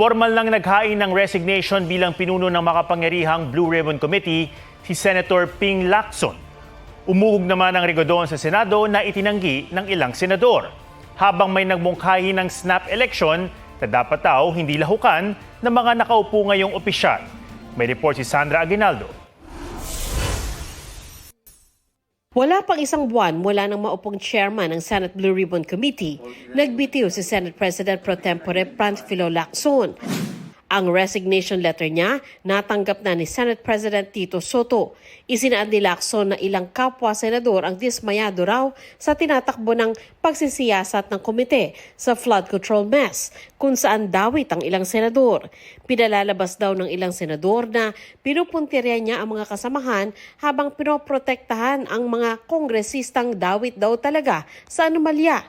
Formal nang naghain ng resignation bilang pinuno ng makapangyarihang Blue Ribbon Committee si Senator Ping Lacson. Umuhog naman ang regodon sa Senado na itinanggi ng ilang senador. Habang may nagmungkahi ng snap election na dapat daw hindi lahukan ng mga nakaupo ngayong opisyal. May report si Sandra Aguinaldo. Wala pang isang buwan mula nang maupong chairman ng Senate Blue Ribbon Committee, nagbitiw si Senate President Pro Tempore Panfilo Lacson. Ang resignation letter niya natanggap na ni Senate President Tito Soto. Isinaan ni Lacson na ilang kapwa-senador ang dismayado raw sa tinatakbo ng pagsisiyasat ng komite sa flood control mess kung saan dawit ang ilang senador. Pinalalabas daw ng ilang senador na pinupuntirya niya ang mga kasamahan habang pinoprotektahan ang mga kongresistang dawit daw talaga sa anomalya.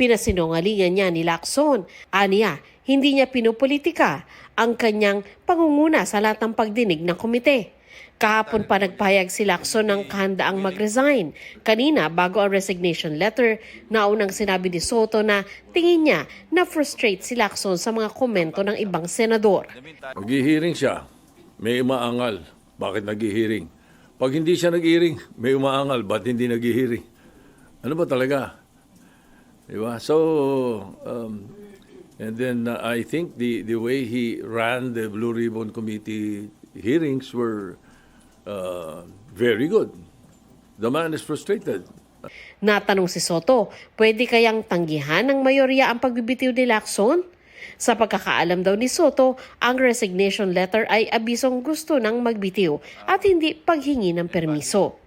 Pinasinungalingan niya ni Lacson. Aniya, hindi niya pinupolitika ang kanyang pangunguna sa lahat ng pagdinig ng komite. Kahapon pa nagpahayag si Lacson ng kahandaang mag-resign. Kanina, bago ang resignation letter, naunang sinabi ni Soto na tingin niya na frustrate si Lacson sa mga komento ng ibang senador. Nag-hearing siya, may umaangal. Bakit nag-hearing? Pag hindi siya nag-hearing, may umaangal. Ba't hindi nag-hearing? Ano ba talaga? Diba? So, and then I think the way he ran the Blue Ribbon Committee hearings were very good. The man is frustrated. Natanong si Soto, pwede kayang tanggihan ng mayorya ang pagbibitiw ni Lacson? Sa pagkakaalam daw ni Soto, ang resignation letter ay abisong gusto ng magbitiw at hindi paghingi ng permiso.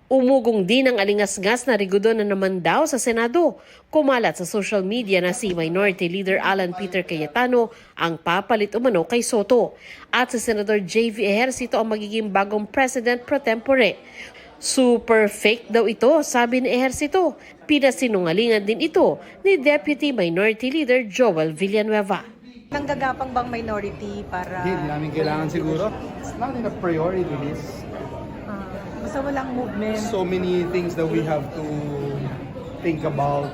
Umugong din ang alingas-ngas na rigudon na naman daw sa Senado. Kumalat sa social media na si Minority Leader Alan Peter Cayetano ang papalit umano kay Soto. At si Senador J.V. Ejercito ang magiging bagong President pro tempore. Super fake daw ito, sabi ni Ejercito. Pinasinungalingan din ito ni Deputy Minority Leader Joel Villanueva. Nanggagapang bang minority para... Hindi namin kailangan siguro. It's not in a priority list. Basta walang movement. So many things that we have to think about.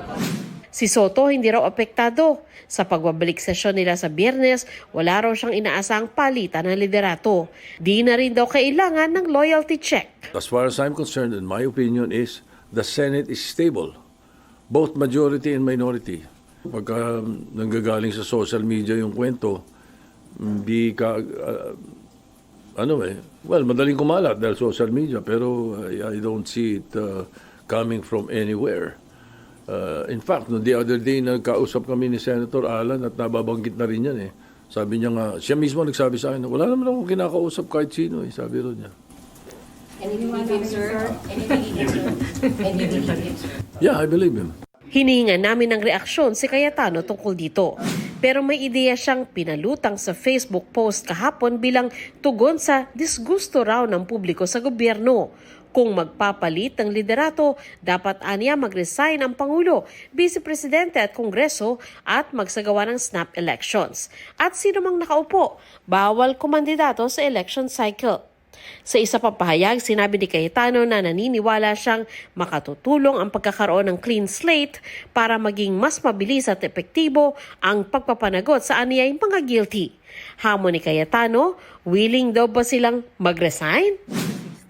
Si Soto hindi raw apektado. Sa pagbabalik sesyon nila sa Biyernes, wala raw siyang inaasang palitan ng liderato. Di na rin daw kailangan ng loyalty check. As far as I'm concerned, in my opinion is the Senate is stable. Both majority and minority. Pagka nanggagaling sa social media yung kwento, hindi ka... well, madaling kumalat dahil social media, pero I don't see it coming from anywhere. In fact, no, the other day, nagkausap kami ni Senator Alan at nababanggit na rin yan eh. Sabi niya nga, siya mismo nagsabi sa akin, wala naman akong kinakausap kahit sino eh, sabi rin niya. Anything, sir? Anything, sir? Yeah, I believe him. Hinihinga namin ng reaksyon si Cayetano tungkol dito. Pero may ideya siyang pinalutang sa Facebook post kahapon bilang tugon sa disgusto raw ng publiko sa gobyerno. Kung magpapalit ng liderato, dapat aniya mag-resign ang Pangulo, Vice Presidente at Kongreso at magsagawa ng snap elections. At sino mang nakaupo, bawal kumandidato sa election cycle. Sa isa pang pahayag, sinabi ni Cayetano na naniniwala siyang makatutulong ang pagkakaroon ng clean slate para maging mas mabilis at epektibo ang pagpapanagot sa aniyay mga guilty. Hamon ni Cayetano, willing daw ba silang mag-resign?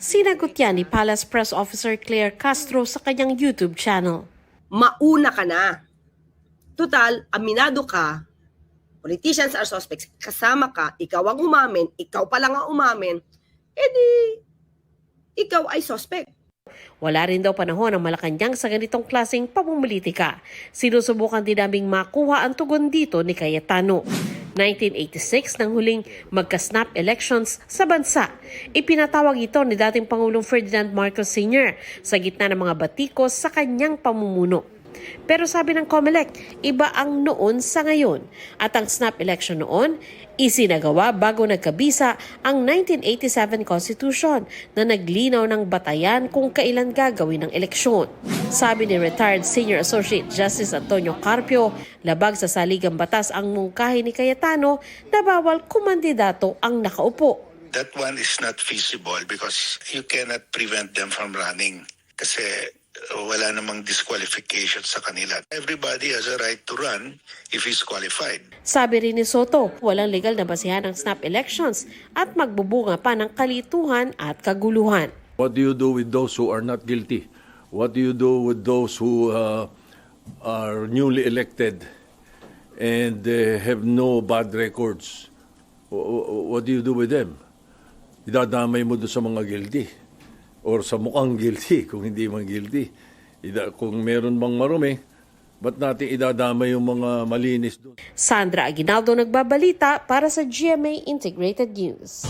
Sinagot yan ni Palace Press Officer Claire Castro sa kanyang YouTube channel. Mauna ka na. Total, aminado ka. Politicians are suspects. Kasama ka, ikaw ang umamin, ikaw pa lang ang umamin, edi, ikaw ay suspect. Wala rin daw panahon ang Malacanang sa ganitong klaseng pamumulitika. Sinusubukan din naming makuha ang tugon dito ni Cayetano. 1986 nang huling magka-snap elections sa bansa. Ipinatawag ito ni dating Pangulong Ferdinand Marcos Sr. sa gitna ng mga batikos sa kanyang pamumuno. Pero sabi ng COMELEC, iba ang noon sa ngayon. At ang snap election noon, isinagawa bago nagkabisa ang 1987 Constitution na naglinaw ng batayan kung kailan gagawin ang eleksyon. Sabi ni retired Senior Associate Justice Antonio Carpio, labag sa saligang batas ang mungkahi ni Cayetano na bawal kumandidato ang nakaupo. That one is not feasible because you cannot prevent them from running. Kasi wala namang disqualification sa kanila. Everybody has a right to run if he's qualified. Sabi rin ni Soto, walang legal na basihan ng snap elections at magbubunga pa ng kalituhan at kaguluhan. What do you do with those who are not guilty? What do you do with those who are newly elected and have no bad records? What do you do with them? Idadamay mo doon sa mga guilty or sa mukhang guilty kung hindi man guilty. Kung meron bang marumi, ba't natin idadamay yung mga malinis doon? Sandra Aguinaldo nagbabalita para sa GMA Integrated News.